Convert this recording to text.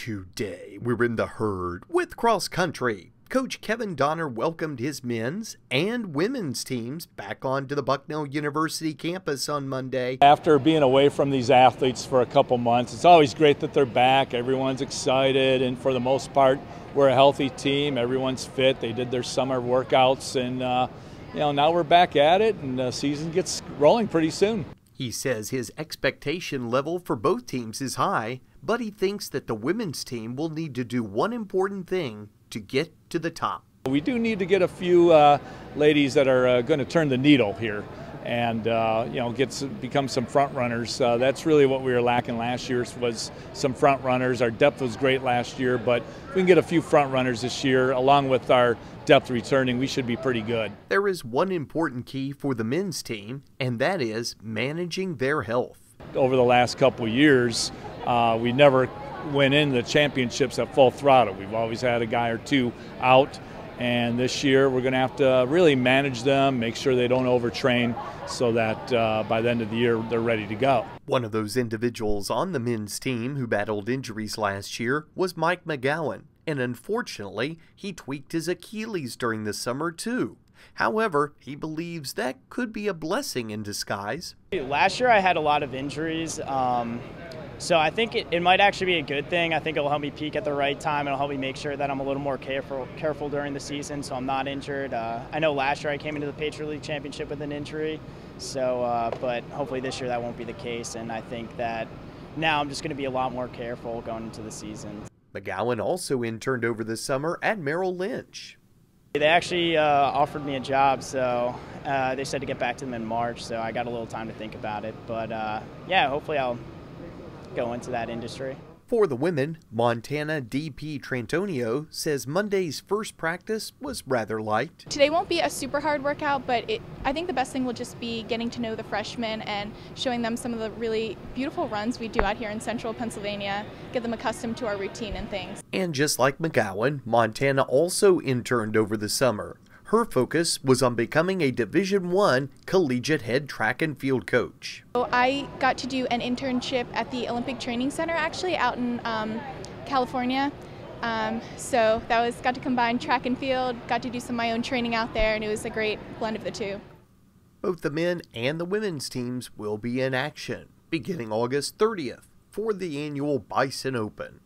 Today, we're in the herd with cross country. Coach Kevin Donner welcomed his men's and women's teams back onto the Bucknell University campus on Monday. After being away from these athletes for a couple months, it's always great that they're back. Everyone's excited, and for the most part, we're a healthy team. Everyone's fit. They did their summer workouts, and now we're back at it, and the season gets rolling pretty soon. He says his expectation level for both teams is high, but he thinks that the women's team will need to do one important thing to get to the top. We do need to get a few ladies that are going to turn the needle here and become some front runners. That's really what we were lacking last year, was some front runners. Our depth was great last year, but if we can get a few front runners this year along with our depth returning, we should be pretty good. There is one important key for the men's team, and that is managing their health. Over the last couple of years, we never went in the championships at full throttle. We've always had a guy or two out, and this year we're going to have to really manage them, make sure they don't overtrain, so that by the end of the year they're ready to go. One of those individuals on the men's team who battled injuries last year was Mike McGowan, and unfortunately he tweaked his Achilles during the summer too. However, he believes that could be a blessing in disguise. Last year I had a lot of injuries, so I think it might actually be a good thing. I think it'll help me peak at the right time. It'll help me make sure that I'm a little more careful during the season so I'm not injured. I know last year I came into the Patriot League Championship with an injury, but hopefully this year that won't be the case, and I think that now I'm just going to be a lot more careful going into the season. McGowan also interned over the summer at Merrill Lynch. They actually offered me a job, so they said to get back to them in March, so I got a little time to think about it. But yeah, hopefully I'll go into that industry. For the women, Montana DP Trantonio says Monday's first practice was rather light. Today won't be a super hard workout, but I think the best thing will just be getting to know the freshmen and showing them some of the really beautiful runs we do out here in central Pennsylvania, get them accustomed to our routine and things. And just like McGowan, Montana also interned over the summer. Her focus was on becoming a Division I collegiate head track and field coach. So I got to do an internship at the Olympic Training Center, actually out in California. So that got to combine track and field, got to do some of my own training out there, and it was a great blend of the two. Both the men and the women's teams will be in action beginning August 30th for the annual Bison Open.